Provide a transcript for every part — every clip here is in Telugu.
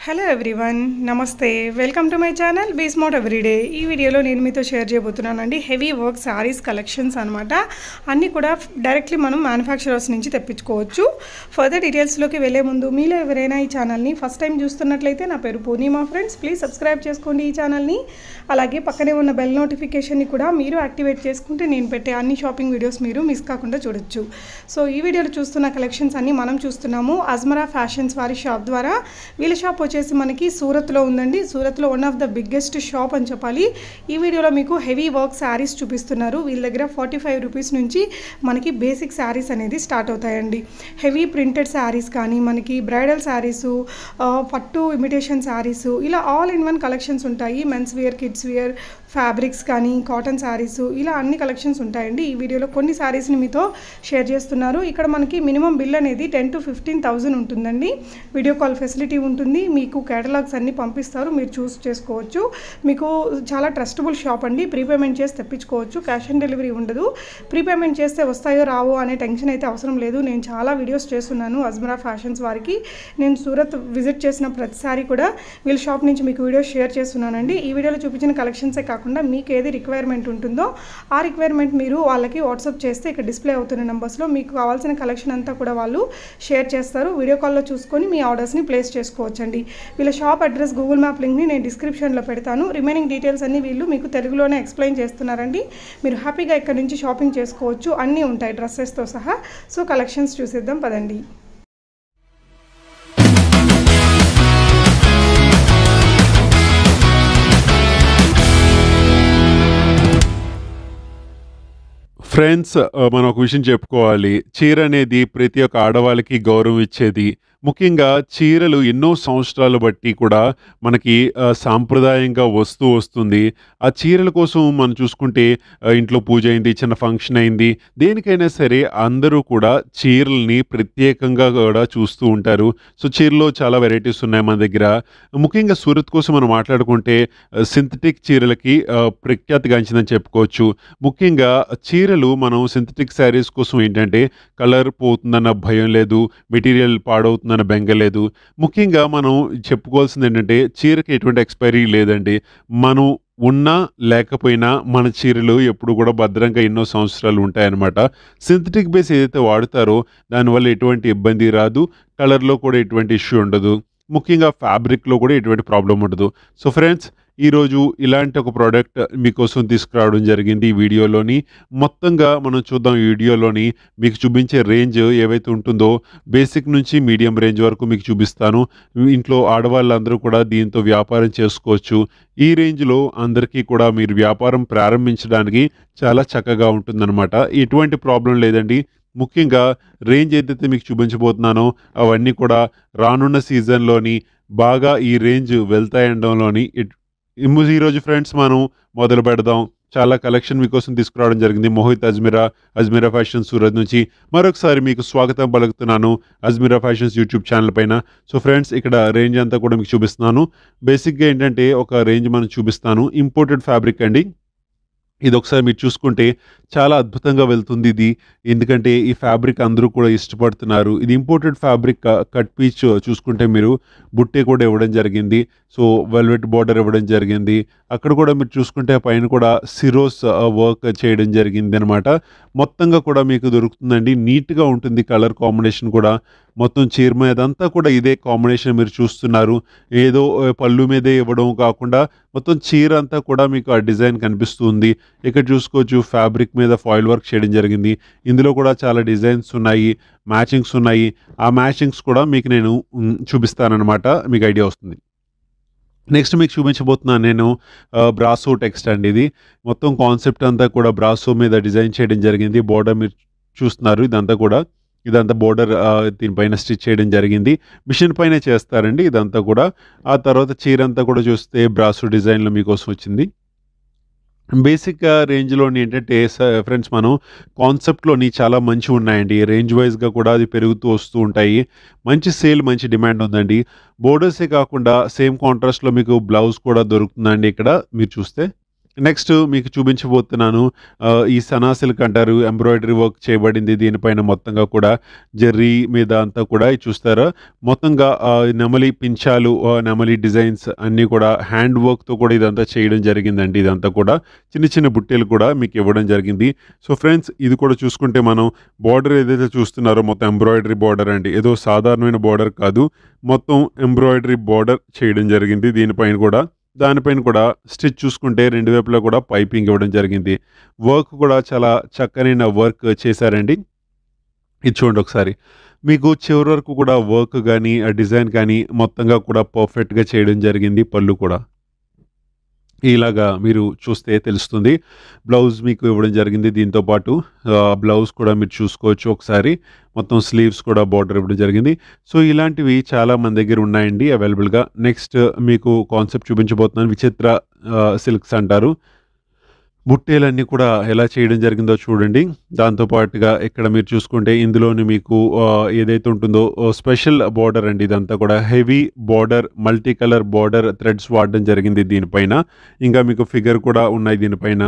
హలో ఎవ్రీవన్, నమస్తే. Welcome to my channel be smart everyday. ఈ వీడియోలో నేను మీతో షేర్ చేయబోతున్నానండి హెవీ వర్క్ శారీస్ కలెక్షన్స్ అనమాట. అన్నీ కూడా డైరెక్ట్లీ మనం మ్యానుఫ్యాక్చరర్స్ నుంచి తెప్పించుకోవచ్చు. ఫర్దర్ డీటెయిల్స్లోకి వెళ్ళే ముందు మీలో ఎవరైనా ఈ ఛానల్ని ఫస్ట్ టైం చూస్తున్నట్లయితే నా పేరు పూర్ణిమా ఫ్రెండ్స్. ప్లీజ్ సబ్స్క్రైబ్ చేసుకోండి ఈ ఛానల్ని. అలాగే పక్కనే ఉన్న బెల్ నోటిఫికేషన్ని కూడా మీరు యాక్టివేట్ చేసుకుంటే నేను పెట్టే అన్ని షాపింగ్ వీడియోస్ మీరు మిస్ కాకుండా చూడొచ్చు. సో ఈ వీడియోలో చూస్తున్న కలెక్షన్స్ అన్నీ మనం చూస్తున్నాము అజ్మరా ఫ్యాషన్స్ వారి షాప్ ద్వారా. వీళ్ళ షాప్ వచ్చేసి మనకి సూరత్లో ఉందండి. సూరత్లో one of the biggest shop అని చెప్పాలి. ఈ వీడియోలో మీకు హెవీ వర్క్ శారీస్ చూపిస్తున్నారు. వీళ్ళ దగ్గర 45 రూపీస్ నుంచి మనకి బేసిక్ శారీస్ అనేది స్టార్ట్ అవుతాయండి. హెవీ ప్రింటెడ్ శారీస్ కానీ మనకి బ్రైడల్ శారీసు, పట్టు ఇమిటేషన్ శారీసు, ఇలా ఆల్ ఇన్ వన్ కలెక్షన్స్ ఉంటాయి. Men's wear, kids wear, fabrics కానీ కాటన్ శారీసు, ఇలా అన్ని కలెక్షన్స్ ఉంటాయండి. ఈ వీడియోలో కొన్ని శారీస్ని మీతో షేర్ చేస్తున్నారు. ఇక్కడ మనకి మినిమం బిల్ అనేది 10,000 to 15,000 ఉంటుందండి. వీడియో కాల్ ఫెసిలిటీ ఉంటుంది. మీకు కేటలాగ్స్ అన్నీ పంపిస్తారు, మీరు చూస్ చేసుకోవచ్చు. మీకు చాలా ట్రస్టబుల్ షాప్ అండి. ప్రీపేమెంట్ చేసి తెప్పించుకోవచ్చు. క్యాష్ ఆన్ డెలివరీ ఉండదు. ప్రీపేమెంట్ చేస్తే వస్తాయో రావో అనే టెన్షన్ అయితే అవసరం లేదు. నేను చాలా వీడియోస్ చేస్తున్నాను అజ్మరా ఫ్యాషన్స్ వారికి. నేను సూరత్ విజిట్ చేసిన ప్రతిసారి కూడా వీళ్ళ షాప్ నుంచి మీకు వీడియోస్ షేర్ చేస్తున్నానండి. ఈ వీడియోలో చూపించిన కలెక్షన్సే కాకుండా మీకు ఏది రిక్వైర్మెంట్ ఉంటుందో ఆ రిక్వైర్మెంట్ మీరు వాళ్ళకి వాట్సాప్ చేస్తే ఇక్కడ డిస్ప్లే అవుతున్న నెంబర్స్లో మీకు కావాల్సిన కలెక్షన్ అంతా కూడా వాళ్ళు షేర్ చేస్తారు. వీడియో కాల్లో చూసుకొని మీ ఆర్డర్స్ని ప్లేస్ చేసుకోవచ్చండి. వీళ్ళ షాప్ అడ్రస్, గూగుల్ మ్యాప్ లింక్ని నేను డిస్క్రిప్షన్లో పెడతాను. రిమైనింగ్ డీటెయిల్స్ అన్నీ వీళ్ళు మీకు తెలుగులోనే ఎక్స్ప్లెయిన్ చేస్తున్నారండి. మీరు హ్యాపీగా ఇక్కడ నుంచి షాపింగ్ చేసుకోవచ్చు. అన్నీ ఉంటాయి డ్రెస్సెస్తో సహా. సో కలెక్షన్స్ చూసేద్దాం పదండి. ఫ్రెండ్స్, మనం ఒక విషయం చెప్పుకోవాలి. చీర అనేది ప్రతి ఒక్క ఆడవాళ్ళకి గౌరవం ఇచ్చేది. ముఖ్యంగా చీరలు ఎన్నో సంవత్సరాలు బట్టి కూడా మనకి సాంప్రదాయంగా వస్తుంది. ఆ చీరల కోసం మనం చూసుకుంటే ఇంట్లో పూజ అయింది, చిన్న ఫంక్షన్ అయింది, దేనికైనా సరే అందరూ కూడా చీరల్ని ప్రత్యేకంగా కూడా చూస్తూ ఉంటారు. సో చీరలో చాలా వెరైటీస్ ఉన్నాయి మన దగ్గర. ముఖ్యంగా సూరత్ కోసం మనం మాట్లాడుకుంటే సింథటిక్ చీరలకి ప్రఖ్యాతిగాంచిందని చెప్పుకోవచ్చు. ముఖ్యంగా చీరలు మనం సింథటిక్ శారీస్ కోసం ఏంటంటే కలర్ పోతుందన్న భయం లేదు, మెటీరియల్ పాడవుతుందన్న బెంగ లేదు. ముఖ్యంగా మనం చెప్పుకోవాల్సింది ఏంటంటే చీరకి ఎటువంటి ఎక్స్పైరీ లేదండి. మనం ఉన్నా లేకపోయినా మన చీరలు ఎప్పుడు కూడా భద్రంగా ఎన్నో సంవత్సరాలు ఉంటాయన్నమాట. సింథటిక్ బేస్ ఏదైతే వాడతారో దానివల్ల ఎటువంటి ఇబ్బంది రాదు, కలర్లో కూడా ఎటువంటి ఇష్యూ ఉండదు, ముఖ్యంగా ఫ్యాబ్రిక్లో కూడా ఎటువంటి ప్రాబ్లం ఉండదు. సో ఫ్రెండ్స్, ఈరోజు ఇలాంటి ఒక ప్రోడక్ట్ మీకోసం తీసుకురావడం జరిగింది. ఈ వీడియోలోని మొత్తంగా మనం చూద్దాం. ఈ వీడియోలోని మీకు చూపించే రేంజ్ ఏవైతే ఉంటుందో బేసిక్ నుంచి మీడియం రేంజ్ వరకు మీకు చూపిస్తాను. ఇంట్లో ఆడవాళ్ళందరూ కూడా దీంతో వ్యాపారం చేసుకోవచ్చు. ఈ రేంజ్లో అందరికీ కూడా మీరు వ్యాపారం ప్రారంభించడానికి చాలా చక్కగా ఉంటుందన్నమాట. ఎటువంటి ప్రాబ్లం లేదండి. ముఖ్యంగా రేంజ్ ఏదైతే మీకు చూపించబోతున్నానో అవన్నీ కూడా రానున్న సీజన్లోని బాగా ఈ రేంజ్ వెళ్తాయనడంలోని ఈరోజు ఫ్రెండ్స్ మనం మొదలు పెడదాం. చాలా కలెక్షన్ మీకోసం తీసుకురావడం జరిగింది. మోహిత్ అజ్మీరా ఫ్యాషన్ సూరత్ నుంచి మరొకసారి మీకు స్వాగతం పలుకుతున్నాను అజ్మీరా ఫ్యాషన్స్ యూట్యూబ్ ఛానల్ పైన. సో ఫ్రెండ్స్, ఇక్కడ రేంజ్ అంతా కూడా మీకు చూపిస్తున్నాను. బేసిక్గా ఏంటంటే ఒక రేంజ్ మనం చూపిస్తాను. ఇంపోర్టెడ్ ఫ్యాబ్రిక్ అండి. ఇది ఒకసారి మీరు చూసుకుంటే చాలా అద్భుతంగా వెళ్తుంది ఇది. ఎందుకంటే ఈ ఫ్యాబ్రిక్ అందరూ కూడా ఇష్టపడుతున్నారు. ఇది ఇంపోర్టెడ్ ఫ్యాబ్రిక్. కట్ పీచ్ చూసుకుంటే మీరు బుట్టే కూడా ఇవ్వడం జరిగింది. సో వెల్వెట్ బార్డర్ ఇవ్వడం జరిగింది. అక్కడ కూడా మీరు చూసుకుంటే పైన కూడా సిరోస్ వర్క్ చేయడం జరిగింది అనమాట. మొత్తంగా కూడా మీకు దొరుకుతుందండి. నీట్గా ఉంటుంది. కలర్ కాంబినేషన్ కూడా మొత్తం చీర మీద అంతా కూడా ఇదే కాంబినేషన్ మీరు చూస్తున్నారు. ఏదో పళ్ళు మీదే ఇవ్వడం కాకుండా మొత్తం చీర అంతా కూడా మీకు ఆ డిజైన్ కనిపిస్తుంది. ఇక్కడ చూసుకోవచ్చు ఫ్యాబ్రిక్ మీద ఫాయిల్ వర్క్ చేయడం జరిగింది. ఇందులో కూడా చాలా డిజైన్స్ ఉన్నాయి, మ్యాచింగ్స్ ఉన్నాయి. ఆ మ్యాచింగ్స్ కూడా మీకు నేను చూపిస్తానన్నమాట. మీకు ఐడియా వస్తుంది. నెక్స్ట్ మీకు చూపించబోతున్నాను నేను బ్రాసో టెక్స్ట్ అండి. ఇది మొత్తం కాన్సెప్ట్ అంతా కూడా బ్రాసో మీద డిజైన్ చేయడం జరిగింది. బోర్డర్ మీరు చూస్తున్నారు. ఇదంతా బోర్డర్ దీనిపైన స్టిచ్ చేయడం జరిగింది. మిషన్ పైన చేస్తారండి ఇదంతా కూడా. ఆ తర్వాత చీర అంతా కూడా చూస్తే బ్రాసో డిజైన్లో మీకోసం వచ్చింది. బేసిక్ రేంజ్లోని ఏంటంటే ఫ్రెండ్స్, మనం కాన్సెప్ట్లోని చాలా మంచి ఉన్నాయండి. రేంజ్ వైజ్గా కూడా అది పెరుగుతూ వస్తూ ఉంటాయి. మంచి సేల్, మంచి డిమాండ్ ఉందండి. బోర్డర్సే కాకుండా సేమ్ కాంట్రాస్ట్లో మీకు బ్లౌజ్ కూడా దొరుకుతుందండి. ఇక్కడ మీరు చూస్తే నెక్స్ట్ మీకు చూపించబోతున్నాను. ఈ సనా సిల్క్ అంటారు. ఎంబ్రాయిడరీ వర్క్ చేయబడింది దీనిపైన మొత్తంగా కూడా. జెర్రీ మీద అంతా కూడా ఇది చూస్తారా? మొత్తంగా నెమలి పించాలు, నెమలి డిజైన్స్ అన్నీ కూడా హ్యాండ్ వర్క్‌తో కూడా ఇదంతా చేయడం జరిగిందండి. ఇదంతా కూడా చిన్న చిన్న బుట్టెలు కూడా మీకు ఇవ్వడం జరిగింది. సో ఫ్రెండ్స్, ఇది కూడా చూసుకుంటే మనం బోర్డర్ ఏదైతే చూస్తున్నారో మొత్తం ఎంబ్రాయిడరీ బోర్డర్ అండి. ఏదో సాధారణమైన బోర్డర్ కాదు. మొత్తం ఎంబ్రాయిడరీ బోర్డర్ చేయడం జరిగింది దీనిపైన కూడా. దానిపైన కూడా స్టిచ్ చూసుకుంటే 2 వైపులా కూడా పైపింగ్ ఇవ్వడం జరిగింది. వర్క్ కూడా చాలా చక్కనైన వర్క్ చేశారండి. ఇది చూడండి ఒకసారి. మీకు చివరి వరకు కూడా వర్క్ గానీ, ఆ డిజైన్ కానీ మొత్తంగా కూడా పర్ఫెక్ట్‌గా చేయడం జరిగింది. పళ్ళు కూడా ఇలాగా మీరు చూస్తే తెలుస్తుంది. బ్లౌజ్ మీకు ఇవ్వడం జరిగింది దీంతో పాటు. బ్లౌజ్ కూడా మీరు చూసుకోవచ్చు ఒకసారి. మొత్తం స్లీవ్స్ కూడా బార్డర్ ఇవ్వడం జరిగింది. సో ఇలాంటివి చాలా మన దగ్గర ఉన్నాయండి అవైలబుల్‌గా. నెక్స్ట్ మీకు కాన్సెప్ట్ చూపించబోతున్నాను. విచిత్ర సిల్క్స్ అంటారు. బుట్టేలన్నీ కూడా ఎలా చేయడం జరిగిందో చూడండి. దాంతో పాటుగా ఇక్కడ మీరు చూసుకుంటే ఇందులోని మీకు ఏదైతే ఉంటుందో స్పెషల్ బార్డర్ అండి ఇదంతా కూడా. Heavy border, multi colour border threads వాడడం జరిగింది దీనిపైన. ఇంకా మీకు ఫిగర్ కూడా ఉన్నాయి దీనిపైన.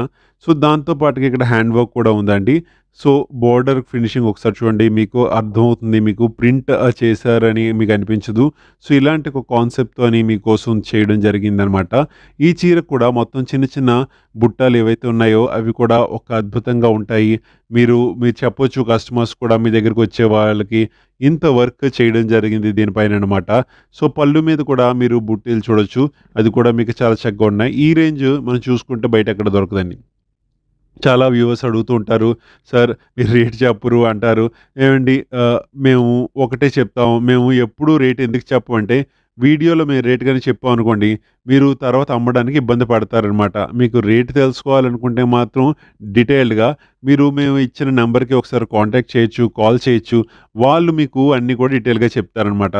సో దాంతో పాటుగా ఇక్కడ హ్యాండ్ వర్క్ కూడా ఉందండి. సో బోర్డర్ ఫినిషింగ్ ఒకసారి చూడండి. మీకు అర్థమవుతుంది. మీకు ప్రింట్ చేశారని మీకు అనిపించదు. సో ఇలాంటి ఒక కాన్సెప్ట్‌తోని మీకోసం చేయడం జరిగిందనమాట. ఈ చీర కూడా మొత్తం చిన్న చిన్న బుట్టాలు ఏవైతే ఉన్నాయో అవి కూడా ఒక అద్భుతంగా ఉంటాయి. మీరు చెప్పొచ్చు కస్టమర్స్ కూడా మీ దగ్గరికి వచ్చే వాళ్ళకి ఇంత వర్క్ చేయడం జరిగింది దీనిపైన అనమాట. సో పళ్ళు మీద కూడా మీరు బుట్టీలు చూడొచ్చు. అది కూడా మీకు చాలా చక్కగా ఉన్నాయి. ఈ రేంజ్ మనం చూసుకుంటే బయట ఎక్కడ దొరకదండి. చాలా వ్యూవర్స్ అడుగుతూ ఉంటారు. సార్ మీరు రేట్ చెప్పరు అంటారు. ఏవండి మేము ఒకటే చెప్తాము. మేము ఎప్పుడూ రేట్ ఎందుకు చెప్పమంటే వీడియోలో మేము రేట్ గాని చెప్పామనుకోండి, మీరు తర్వాత అమ్మడానికి ఇబ్బంది పడతారనమాట. మీకు రేట్ తెలుసుకోవాలనుకుంటే మాత్రం డీటెయిల్డ్‌గా మేము ఇచ్చిన నంబర్‌కి ఒకసారి కాంటాక్ట్ చేయొచ్చు, కాల్ చేయొచ్చు. వాళ్ళు మీకు అన్నీ కూడా డీటెయిల్‌గా చెప్తారనమాట.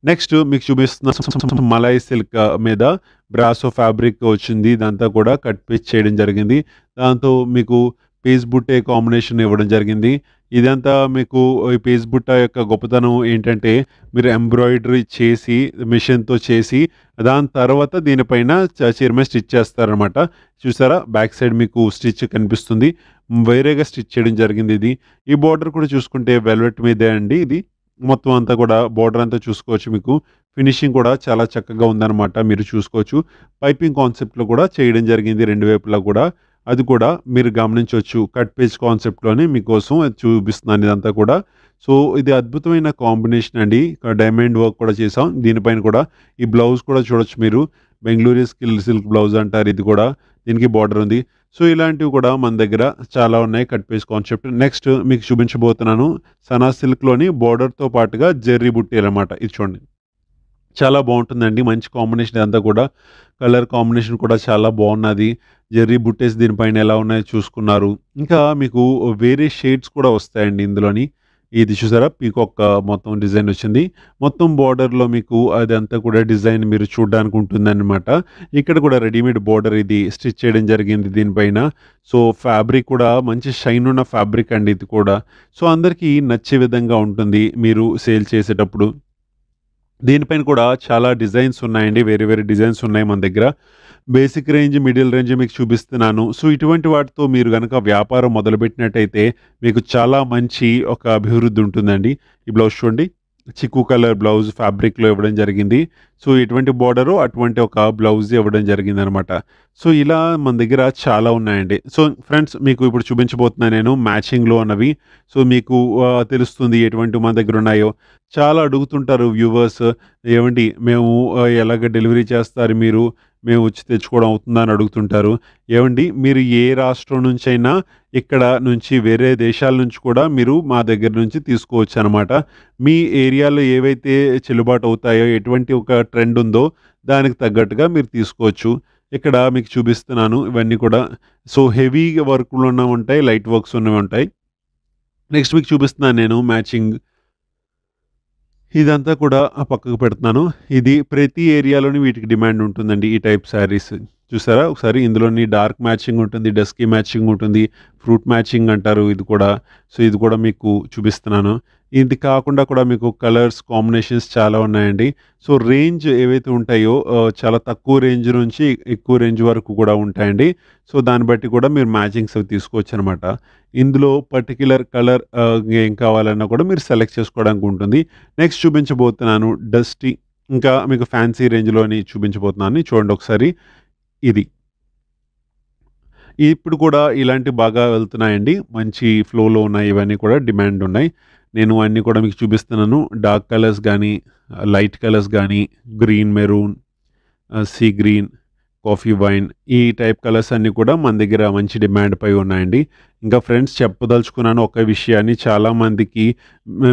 నెక్స్ట్ మీకు చూపిస్తున్న మలాయ్ సిల్క్ మీద బ్రాసో ఫ్యాబ్రిక్ వచ్చింది. ఇదంతా కూడా కట్ పీస్ చేయడం జరిగింది. దాంతో మీకు పేస్ బుట్టే కాంబినేషన్ ఇవ్వడం జరిగింది. ఇదంతా మీకు ఈ పేస్ బుట్ట యొక్క గొప్పతనం ఏంటంటే మీరు ఎంబ్రాయిడరీ చేసి మిషన్‌తో చేసి దాని తర్వాత దీనిపైన చీర మీద స్టిచ్ చేస్తారనమాట. చూసారా? బ్యాక్ సైడ్ మీకు స్టిచ్ కనిపిస్తుంది. వేరేగా స్టిచ్ చేయడం జరిగింది ఇది. ఈ బోర్డర్ కూడా చూసుకుంటే వెల్వెట్ మీదే అండి ఇది. మొత్తం అంతా కూడా బోర్డర్ అంతా చూసుకోవచ్చు మీకు. ఫినిషింగ్ కూడా చాలా చక్కగా ఉందనమాట. మీరు చూసుకోవచ్చు. పైపింగ్ కాన్సెప్ట్‌లో కూడా చేయడం జరిగింది 2 వైపులా కూడా. అది కూడా మీరు గమనించొచ్చు. కట్ పేజ్ కాన్సెప్ట్‌లోనే మీకోసం అది చూపిస్తున్నాను ఇదంతా కూడా. సో ఇది అద్భుతమైన కాంబినేషన్ అండి. డైమండ్ వర్క్ కూడా చేసాం. దీనిపైన కూడా ఈ బ్లౌజ్ కూడా చూడొచ్చు మీరు. బెంగుళూరు సిల్క్ బ్లౌజ్ అంటారు ఇది కూడా. దీనికి బార్డర్ ఉంది. సో ఇలాంటివి కూడా మన దగ్గర చాలా ఉన్నాయి కట్ పేజ్ కాన్సెప్ట్. నెక్స్ట్ మీకు చూపించబోతున్నాను సనా సిల్క్‌లోని బార్డర్‌తో పాటుగా జెర్రీ బుట్టీలనమాట. ఇది చూడండి. చాలా బావుంటుందండి. మంచి కాంబినేషన్ ఇదంతా కూడా. కలర్ కాంబినేషన్ కూడా చాలా బావున్నది. జెర్రీ బుట్టేస్ దీనిపైన ఎలా ఉన్నాయో చూసుకున్నారు. ఇంకా మీకు వేరే షేడ్స్ కూడా వస్తాయండి ఇందులోని. ఇది చూసారా? పీకాక్ మొత్తం డిజైన్ వచ్చింది. మొత్తం బార్డర్‌లో మీకు అదంతా కూడా డిజైన్ మీరు చూడ్డానికి ఉంటుందన్నమాట. ఇక్కడ కూడా రెడీమేడ్ బార్డర్ ఇది స్టిచ్ చేయడం జరిగింది దీనిపైన. సో ఫ్యాబ్రిక్ కూడా మంచి షైన్ ఉన్న ఫ్యాబ్రిక్ అండి ఇది కూడా. సో అందరికీ నచ్చే విధంగా ఉంటుంది మీరు సేల్ చేసేటప్పుడు. దీనిపైన కూడా చాలా డిజైన్స్ ఉన్నాయండి. వేరే వేరే డిజైన్స్ ఉన్నాయి మన దగ్గర. బేసిక్ రేంజ్, మిడిల్ రేంజ్ మీకు చూపిస్తున్నాను. సో ఇటువంటి వాటితో మీరు గనక వ్యాపారం మొదలుపెట్టినట్టయితే మీకు చాలా మంచి ఒక అభివృద్ధి ఉంటుందండి. ఈ బ్లౌజ్ చూడండి. చిక్కు కలర్ బ్లౌజ్ ఫ్యాబ్రిక్‌లో ఇవ్వడం జరిగింది. సో ఎటువంటి బోర్డరో అటువంటి ఒక బ్లౌజ్ ఇవ్వడం జరిగిందనమాట. సో ఇలా మన దగ్గర చాలా ఉన్నాయండి. సో ఫ్రెండ్స్ మీకు ఇప్పుడు చూపించబోతున్నాను నేను మ్యాచింగ్‌లో అన్నవి. సో మీకు తెలుస్తుంది ఎటువంటివి మన దగ్గర ఉన్నాయో. చాలా అడుగుతుంటారు వ్యూవర్స్. ఏవండీ మేము ఎలాగ డెలివరీ చేస్తారు మీరు? మేము వచ్చి తెచ్చుకోవడం అవుతుందా అని అడుగుతుంటారు. ఏవండీ మీరు ఏ రాష్ట్రం నుంచైనా ఇక్కడ నుంచి వేరే దేశాల నుంచి కూడా మీరు మా దగ్గర నుంచి తీసుకోవచ్చనమాట. మీ ఏరియాలో ఏవైతే చెల్లుబాటు అవుతాయో, ఎటువంటి ఒక ట్రెండ్ ఉందో దానికి తగ్గట్టుగా మీరు తీసుకోవచ్చు. ఇక్కడ మీకు చూపిస్తున్నాను ఇవన్నీ కూడా. సో హెవీ వర్క్‌లు ఉన్నవి ఉంటాయి. లైట్ వర్క్స్ ఉన్నవి ఉంటాయి. నెక్స్ట్ మీకు చూపిస్తున్నాను నేను మ్యాచింగ్. ఇదంతా కూడా పక్కకు పెడుతున్నాను. ఇది ప్రతి ఏరియాలోని వీటికి డిమాండ్ ఉంటుందండి ఈ టైప్ శారీస్. చూసారా ఒకసారి? ఇందులోని డార్క్ మ్యాచింగ్ ఉంటుంది, డస్కీ మ్యాచింగ్ ఉంటుంది, ఫ్రూట్ మ్యాచింగ్ అంటారు ఇది కూడా. సో ఇది కూడా మీకు చూపిస్తున్నాను. ఇది కాకుండా కూడా మీకు కలర్స్ కాంబినేషన్స్ చాలా ఉన్నాయండి. సో, రేంజ్ ఏవైతే ఉంటాయో చాలా తక్కువ రేంజ్ నుంచి ఎక్కువ రేంజ్ వరకు కూడా ఉంటాయండి. సో, దాన్ని బట్టి కూడా మీరు మ్యాచింగ్స్ అవి తీసుకోవచ్చనమాట. ఇందులో పర్టిక్యులర్ కలర్ ఏం కావాలన్నా కూడా మీరు సెలెక్ట్ చేసుకోవడానికి ఉంటుంది. నెక్స్ట్ చూపించబోతున్నాను డస్టీ ఇంకా మీకు ఫ్యాన్సీ రేంజ్‌లోని చూపించబోతున్నాను. చూడండి ఒకసారి ఇది. ఇప్పుడు కూడా ఇలాంటివి బాగా వెళ్తున్నాయండి. మంచి ఫ్లోలో ఉన్నాయి. ఇవన్నీ కూడా డిమాండ్ ఉన్నాయి. నేను అన్నీ కూడా మీకు చూపిస్తున్నాను. డార్క్ కలర్స్ గానీ, లైట్ కలర్స్ గానీ, green, maroon, sea green, coffee wine ఈ టైప్ కలర్స్ అన్నీ కూడా మన దగ్గర మంచి డిమాండ్ పై ఉన్నాయండి. ఇంకా ఫ్రెండ్స్ చెప్పదలుచుకున్నాను ఒక విషయాన్ని. చాలామందికి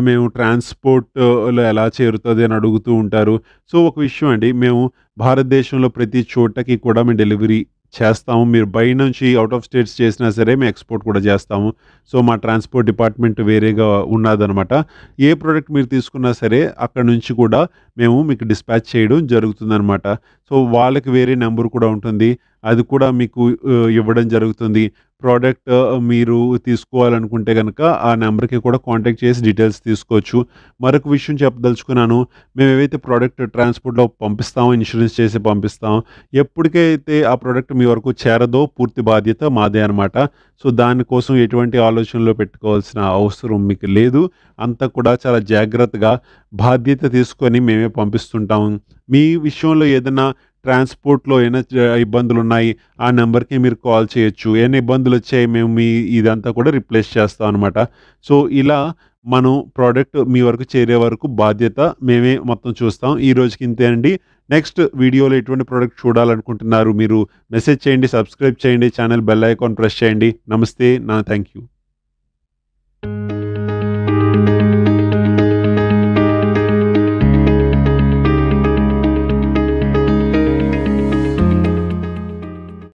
మేము ట్రాన్స్‌పోర్ట్‌లో ఎలా చేరుతది అని అడుగుతూ ఉంటారు. సో, ఒక విషయం అండి. మేము భారతదేశంలో ప్రతి చోటకి కూడా మేము డెలివరీ చేస్తాము. మీరు బయట నుంచి ఔట్ ఆఫ్ స్టేట్స్ చేసినా సరే మేము ఎక్స్‌పోర్ట్ కూడా చేస్తాము. సో, మా ట్రాన్స్‌పోర్ట్ డిపార్ట్‌మెంట్ వేరేగా ఉన్నాదనమాట. ఏ ప్రొడక్ట్ మీరు తీసుకున్నా సరే అక్కడి నుంచి కూడా మేము మీకు డిస్పాచ్ చేయడం జరుగుతుందనమాట. సో, వాళ్ళకి వేరే నంబర్ కూడా ఉంటుంది. అది కూడా మీకు ఇవ్వడం జరుగుతుంది. ప్రోడక్ట్ మీరు తీసుకోవాలనుకుంటే గనక ఆ నంబర్‌కి కూడా కాంటాక్ట్ చేసి డీటెయిల్స్ తీసుకోవచ్చు. మరొక విషయం చెప్పదలుచుకున్నాను. మేమేవైతే ప్రోడక్ట్ ట్రాన్స్‌పోర్ట్‌లో పంపిస్తామో, ఇన్స్యూరెన్స్ చేసి పంపిస్తాం. ఎప్పటికైతే ఆ ప్రోడక్ట్ మీ వరకు చేరదో పూర్తి బాధ్యత మాదే అనమాట. సో, దానికోసం ఎటువంటి ఆలోచనలో పెట్టుకోవాల్సిన అవసరం మీకు లేదు. అంతా కూడా చాలా జాగ్రత్తగా బాధ్యత తీసుకొని మేమే పంపిస్తుంటాం. మీ విషయంలో ఏదైనా ట్రాన్స్‌పోర్ట్‌లో ఏమైనా ఇబ్బందులున్నాయి. ఆ నంబర్‌కి మీరు కాల్ చేయొచ్చు. ఏమైనా ఇబ్బందులొచ్చాయి మేము మీ ఇదంతా కూడా రిప్లేస్ చేస్తాం అనమాట. సో, ఇలా మనం ప్రోడక్ట్ మీ వరకు చేరే వరకు బాధ్యత మేమే మొత్తం చూస్తాం. ఈ రోజుకి ఇంతే అండి. నెక్స్ట్ వీడియోలో ఎటువంటి ప్రోడక్ట్ చూడాలనుకుంటున్నారు మీరు మెసేజ్ చేయండి, సబ్స్క్రైబ్ చేయండి, ఛానల్ బెల్ ఐకాన్ ప్రెస్ చేయండి. నమస్తే. Thank you.